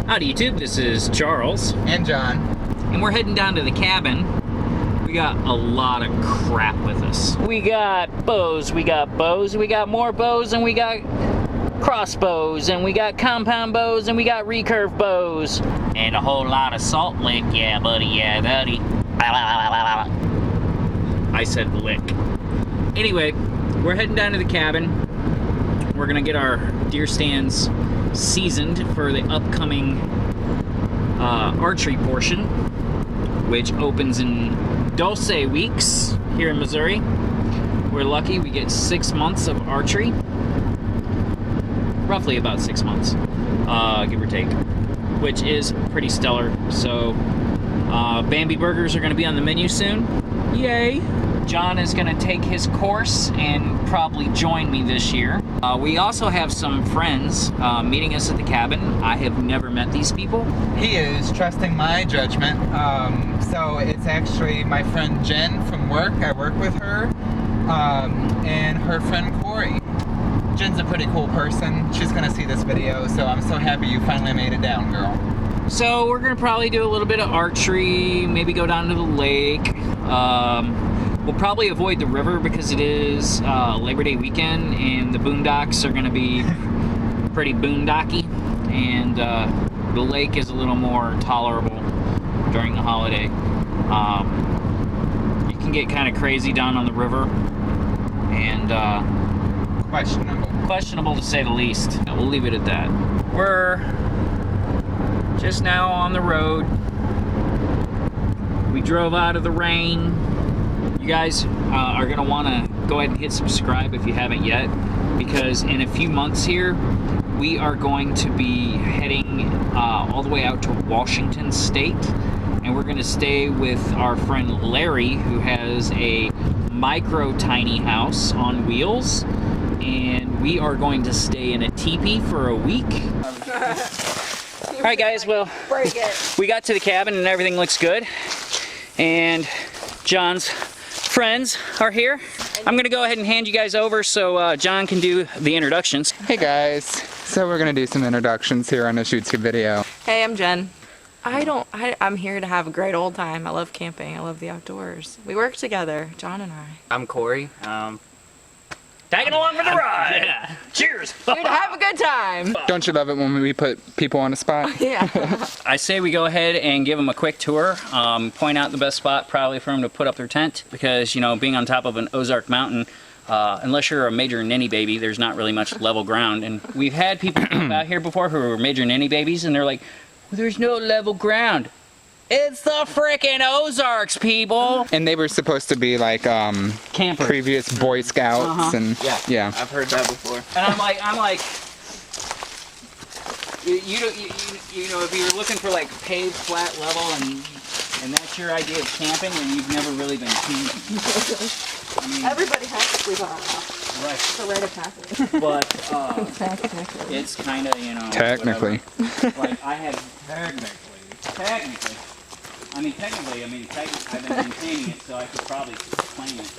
Howdy YouTube, this is Charles. And John. And we're heading down to the cabin. We got a lot of crap with us. We got bows, we got more bows, and we got crossbows, and we got compound bows, and we got recurve bows. And a whole lot of salt lick, yeah buddy, yeah buddy. I said lick. Anyway, we're heading down to the cabin. We're gonna get our deer stands seasoned for the upcoming archery portion, which opens in Dulce weeks here in Missouri. We're lucky we get 6 months of archery, roughly about 6 months, give or take, which is pretty stellar. So Bambi burgers are going to be on the menu soon. Yay! John is going to take his course and probably join me this year. We also have some friends meeting us at the cabin. I have never met these people. He is trusting my judgment. So it's actually my friend Jen from work. I work with her. And her friend Corey. Jen's a pretty cool person. She's going to see this video, so I'm so happy you finally made it down, girl. So we're going to probably do a little bit of archery, maybe go down to the lake. We'll probably avoid the river because it is Labor Day weekend and the boondocks are going to be pretty boondocky, and the lake is a little more tolerable during the holiday. You can get kind of crazy down on the river, and questionable to say the least. We'll leave it at that. We're just now on the road. We drove out of the rain. You guys are going to want to go ahead and hit subscribe if you haven't yet, because in a few months here we are going to be heading all the way out to Washington State, and we're going to stay with our friend Larry, who has a micro tiny house on wheels, and we are going to stay in a teepee for a week. Alright guys, well, we got to the cabin and everything looks good, and John's friends are here. I'm gonna go ahead and hand you guys over so John can do the introductions. Hey guys, so we're gonna do some introductions here on the Shootsky video. Hey, I'm Jen. I'm here to have a great old time. I love camping. I love the outdoors. We work together, John and I. I'm Corey. Tagging along for the ride. Yeah. Cheers. Here to have a good time. Don't you love it when we put people on the spot? Yeah. I say we go ahead and give them a quick tour. Point out the best spot probably for them to put up their tent, because you know, being on top of an Ozark mountain, unless you're a major ninny baby, there's not really much level ground. And we've had people come out here before who were major ninny babies, and they're like, well, there's no level ground. It's the frickin' Ozarks, people! And they were supposed to be like Campers. previous Boy Scouts and yeah. I've heard that before. And I'm like, you know, if you're looking for like paved flat level and that's your idea of camping, then you've never really been camping. I mean, Everybody has to sleep on a house. right. It's a rite of passage. But Technically. it's kind of, you know. Technically. whatever. Like I have technically. I've been maintaining it, so I could probably claim it.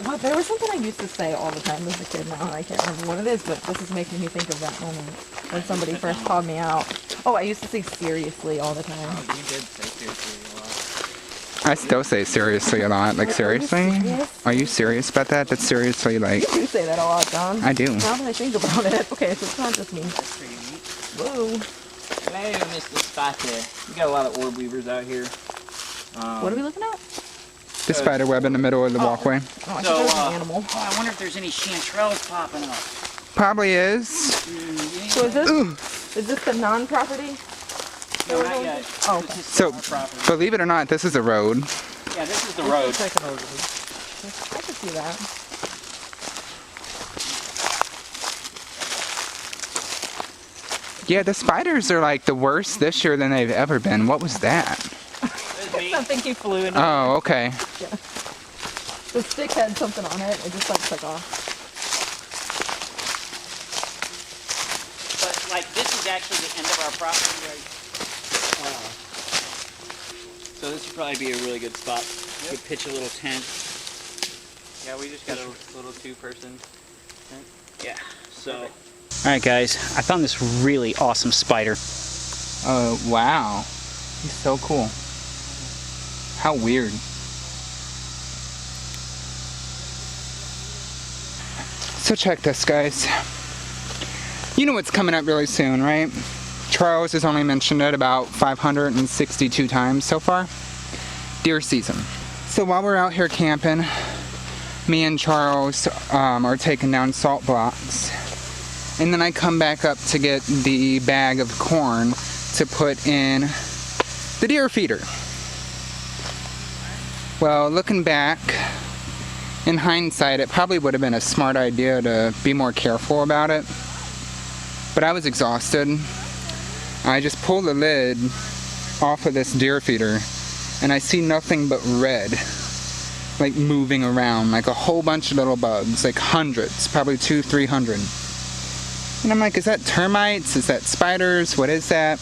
Well, there was something I used to say all the time as a kid now, and I can't remember what it is, but this is making me think of that moment when somebody first called me out. Oh, I used to say seriously all the time. Oh, you did say seriously a lot. I still say seriously a lot. Like, seriously? Are you serious about that? That's seriously like... You do say that a lot, John. I do. Now that I think about it. Okay, so it's not just me. That's pretty neat. Whoa. I even missed the spot there. We got a lot of orb weavers out here. What are we looking at? The spider web in the middle of the walkway. Oh, I So, thought there was an animal. I wonder if there's any chanterelles popping up. Probably is. So is this the non-property? No, not yet. Oh, okay. This is So, our property. believe it or not, this is a road. Yeah, this is the road. I can see that. Yeah, the spiders are like the worst this year than they've ever been. What was that? Something he flew in. Oh, okay. Yeah. The stick had something on it. It just like took off. But like this is actually the end of our property, right? So this would probably be a really good spot. We could pitch a little tent. Yeah, we just got a little two-person tent. Yeah. So. All right, guys. I found this really awesome spider. Oh, wow. He's so cool. How weird. So check this, guys. You know what's coming up really soon, right? Charles has only mentioned it about 562 times so far. Deer season. So while we're out here camping, me and Charles are taking down salt blocks. And then I come back up to get the bag of corn to put in the deer feeder. Well, looking back, in hindsight, it probably would have been a smart idea to be more careful about it. But I was exhausted. I just pulled the lid off of this deer feeder and I see nothing but red, like moving around, like a whole bunch of little bugs, like hundreds, probably 200-300. And I'm like, is that termites? Is that spiders? What is that?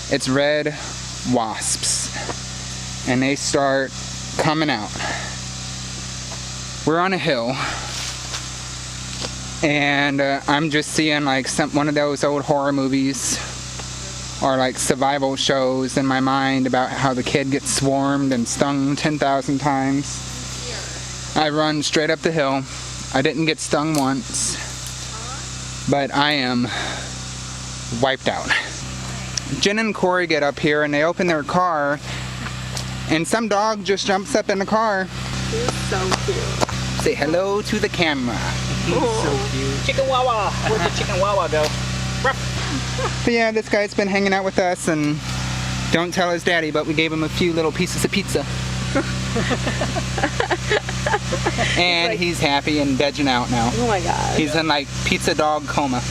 It's red wasps. And they start coming out. We're on a hill. And I'm just seeing like one of those old horror movies or like survival shows in my mind about how the kid gets swarmed and stung 10,000 times. I run straight up the hill. I didn't get stung once, but I am wiped out. Jen and Corey get up here and they open their car and some dog just jumps up in the car. He's so cute. Say hello to the camera. He's so cute. Chicken Wawa. Where'd the chicken Wawa go? But yeah, this guy's been hanging out with us and don't tell his daddy, but we gave him a few little pieces of pizza. And like, he's happy and vegging out now. Oh my god. He's in like pizza dog coma.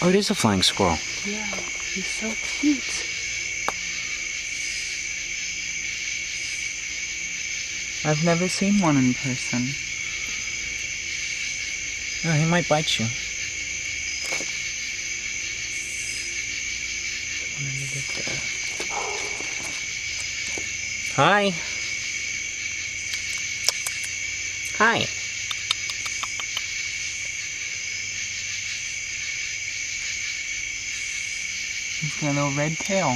Oh, it is a flying squirrel. Yeah, he's so cute. I've never seen one in person. Oh, he might bite you. Hi. Hi. He's got a little red tail.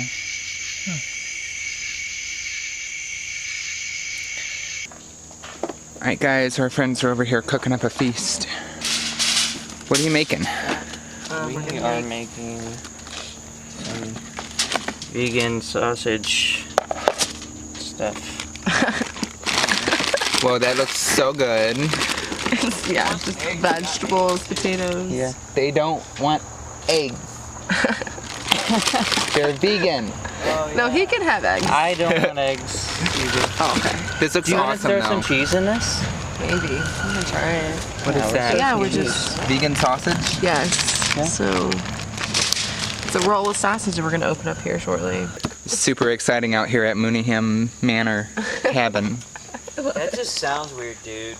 Alright guys, our friends are over here cooking up a feast. What are you making? We are making some vegan sausage stuff. Whoa, that looks so good. Yeah, just vegetables, potatoes. Yeah. They don't want eggs. They're vegan. Oh, yeah. No, he can have eggs. I don't want eggs either. Oh, okay. This looks Do you want awesome to throw though. some cheese in this? Maybe. I'm gonna try it. What is Yeah, that? Yeah, we're just... Vegan sausage? Yes. Yeah. So... it's a roll of sausage that we're gonna open up here shortly. Super exciting out here at Mooneyham Manor Cabin. That just sounds weird, dude.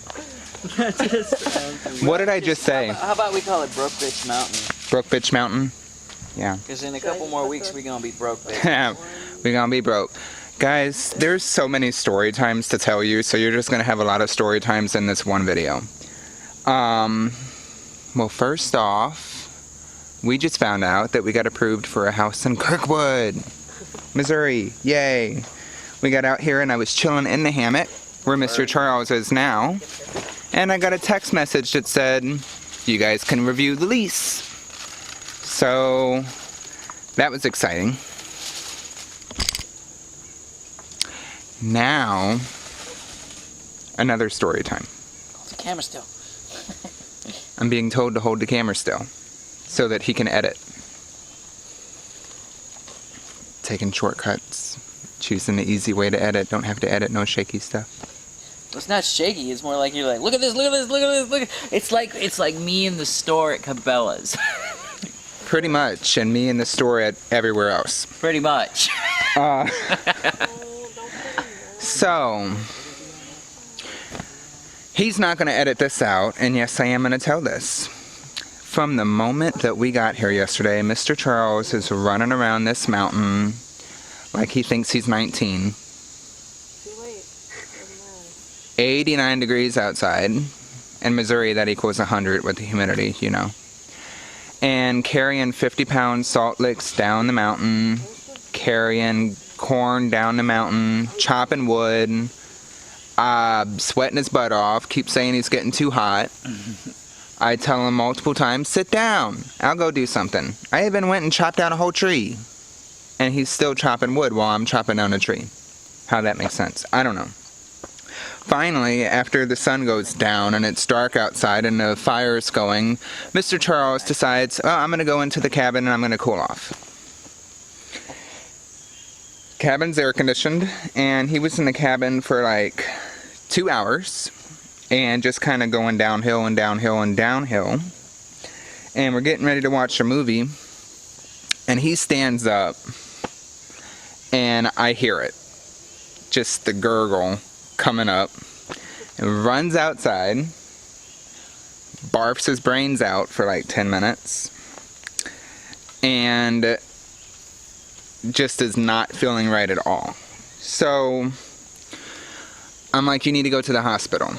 That just sounds weird. What did I just say? How about we call it Broke Bitch Mountain? Broke Bitch Mountain? Yeah. Because in a couple more weeks, we're going to be broke, bitch. We're gonna be broke. Guys, there's so many story times to tell you, so you're just gonna have a lot of story times in this one video. Well, first off, we just found out that we got approved for a house in Kirkwood, Missouri. Yay. We got out here and I was chilling in the hammock, where Mr. Charles is now, and I got a text message that said, you guys can review the lease. So, that was exciting. Now, another story time. Hold the camera still. I'm being told to hold the camera still so that he can edit. Taking shortcuts, choosing the easy way to edit. Don't have to edit, no shaky stuff. It's not shaky. It's more like you're like, look at this, look at this, look at this, look at. It's like me in the store at Cabela's. Pretty much, and me in the store at everywhere else. Pretty much. So, he's not going to edit this out, and yes, I am going to tell this. From the moment that we got here yesterday, Mr. Charles is running around this mountain like he thinks he's 19. 89 degrees outside. In Missouri, that equals 100 with the humidity, you know. And carrying 50-pound salt licks down the mountain, carrying corn down the mountain, chopping wood, sweating his butt off, keep saying he's getting too hot. I tell him multiple times, sit down, I'll go do something. I even went and chopped down a whole tree. And he's still chopping wood while I'm chopping down a tree. How that makes sense, I don't know. Finally, after the sun goes down and it's dark outside and the fire's going, Mr. Charles decides, oh, I'm going to go into the cabin and I'm going to cool off. Cabin's air conditioned, and he was in the cabin for like 2 hours and just kind of going downhill and downhill and downhill. And we're getting ready to watch a movie, and he stands up and I hear it. Just the gurgle coming up, and runs outside, barfs his brains out for like 10 minutes, and just is not feeling right at all. So I'm like, you need to go to the hospital.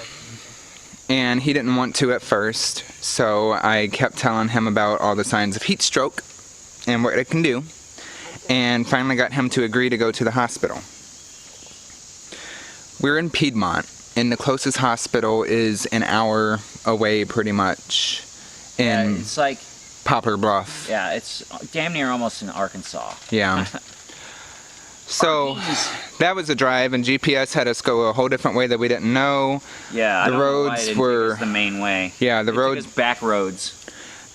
And he didn't want to at first, so I kept telling him about all the signs of heat stroke and what it can do, and finally got him to agree to go to the hospital. We're in Piedmont, and the closest hospital is an hour away pretty much in it's like Poplar Bluff. Yeah, it's damn near almost in Arkansas. Yeah. So that was a drive, and GPS had us go a whole different way that we didn't know. Yeah, the roads were the main way. Yeah, the roads back roads.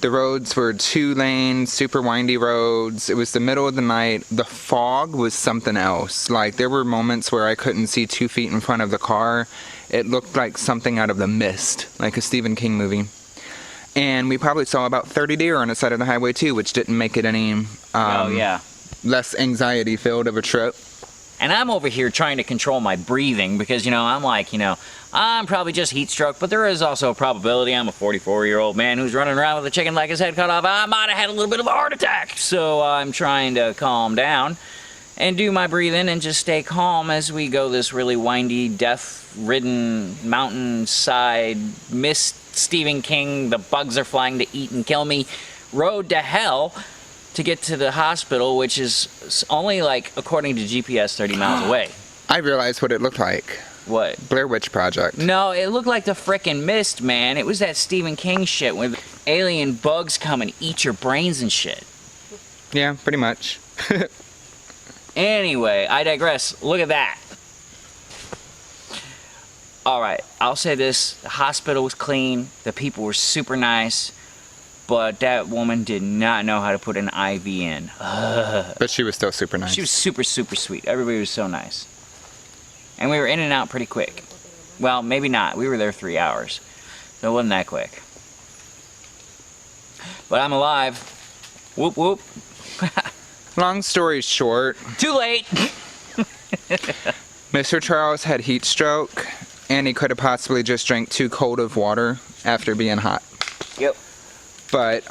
The roads were 2-lane, super windy roads. It was the middle of the night. The fog was something else. Like, there were moments where I couldn't see 2 feet in front of the car. It looked like something out of The Mist, like a Stephen King movie. And we probably saw about 30 deer on the side of the highway too, which didn't make it any less anxiety-filled of a trip. And I'm over here trying to control my breathing because, I'm like, I'm probably just heat stroke, but there is also a probability I'm a 44-year-old man who's running around with a chicken like his head cut off. I might have had a little bit of a heart attack. So I'm trying to calm down and do my breathing and just stay calm as we go this really windy, death-ridden mountainside, mist, Stephen King, the bugs are flying to eat and kill me, road to hell to get to the hospital, which is only, like, according to GPS, 30 miles away. I realized what it looked like. What? Blair Witch Project. No, it looked like the frickin' Mist, man. It was that Stephen King shit where alien bugs come and eat your brains and shit. Yeah, pretty much. Anyway, I digress. Look at that. Alright, I'll say this. The hospital was clean. The people were super nice. But that woman did not know how to put an IV in. But she was still super nice. She was super, super sweet. Everybody was so nice. And we were in and out pretty quick. Well, maybe not. We were there 3 hours. So it wasn't that quick. But I'm alive. Whoop, whoop. Long story short. Too late. Mr. Charles had heat stroke, and he could have possibly just drank too cold of water after being hot. Yep. But,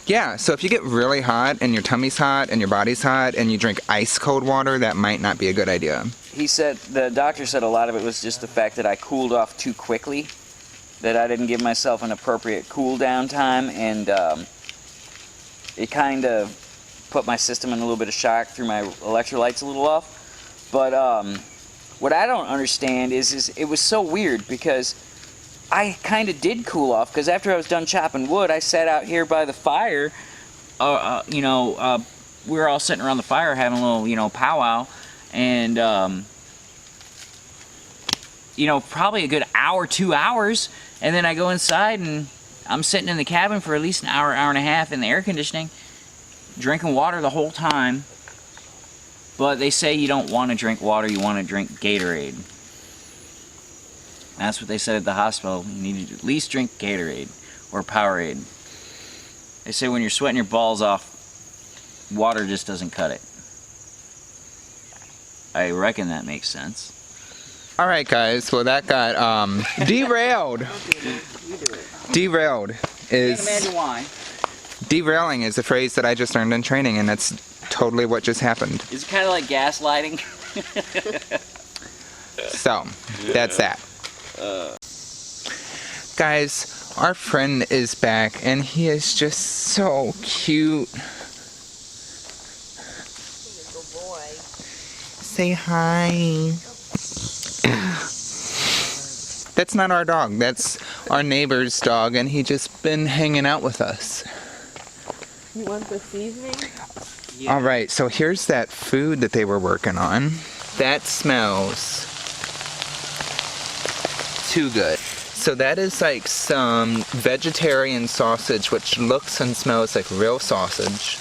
yeah, so if you get really hot and your tummy's hot and your body's hot and you drink ice cold water, that might not be a good idea. The doctor said a lot of it was just the fact that I cooled off too quickly, that I didn't give myself an appropriate cool down time, and it kind of put my system in a little bit of shock, threw my electrolytes a little off. But what I don't understand is it was so weird because I kind of did cool off, because after I was done chopping wood, I sat out here by the fire. We were all sitting around the fire having a little, powwow, and probably a good hour, 2 hours, and then I go inside and I'm sitting in the cabin for at least an hour, hour and a half in the air conditioning, drinking water the whole time. But they say you don't want to drink water, you want to drink Gatorade. That's what they said at the hospital. You need to at least drink Gatorade or Powerade. They say when you're sweating your balls off, water just doesn't cut it. I reckon that makes sense. All right, guys. Well, that got derailed. Derailed is. Can't imagine why. Derailing is a phrase that I just learned in training, and that's totally what just happened. Is it kind of like gaslighting? So, that's that. Guys, our friend is back, and he is just so cute. Good boy. Say hi. That's not our dog. That's our neighbor's dog, and he just been hanging out with us. You want the seasoning? Yeah. All right, so here's that food that they were working on. That smells too good. So that is like some vegetarian sausage, which looks and smells like real sausage.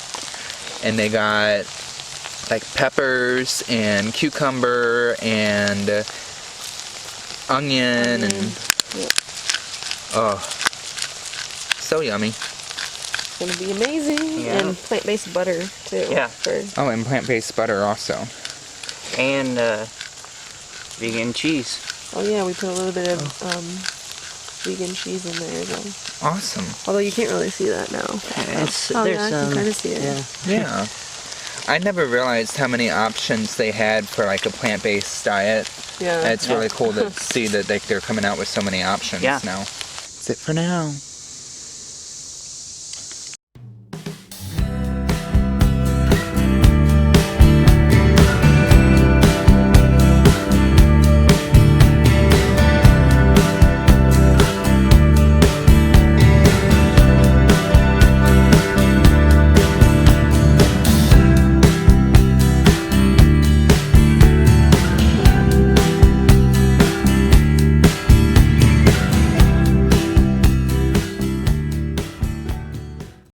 And they got like peppers and cucumber and onion and oh, so yummy. It's gonna be amazing. Yeah. And plant-based butter too. Yeah. Oh, and plant-based butter also. And vegan cheese. Oh yeah, we put a little bit of vegan cheese in there as well. Awesome. Although you can't really see that now. It's, Oh there's yeah, I can kind of see it. Yeah. Yeah. I never realized how many options they had for like a plant-based diet. Yeah. It's really cool to see that they're coming out with so many options Yeah. now. That's it for now.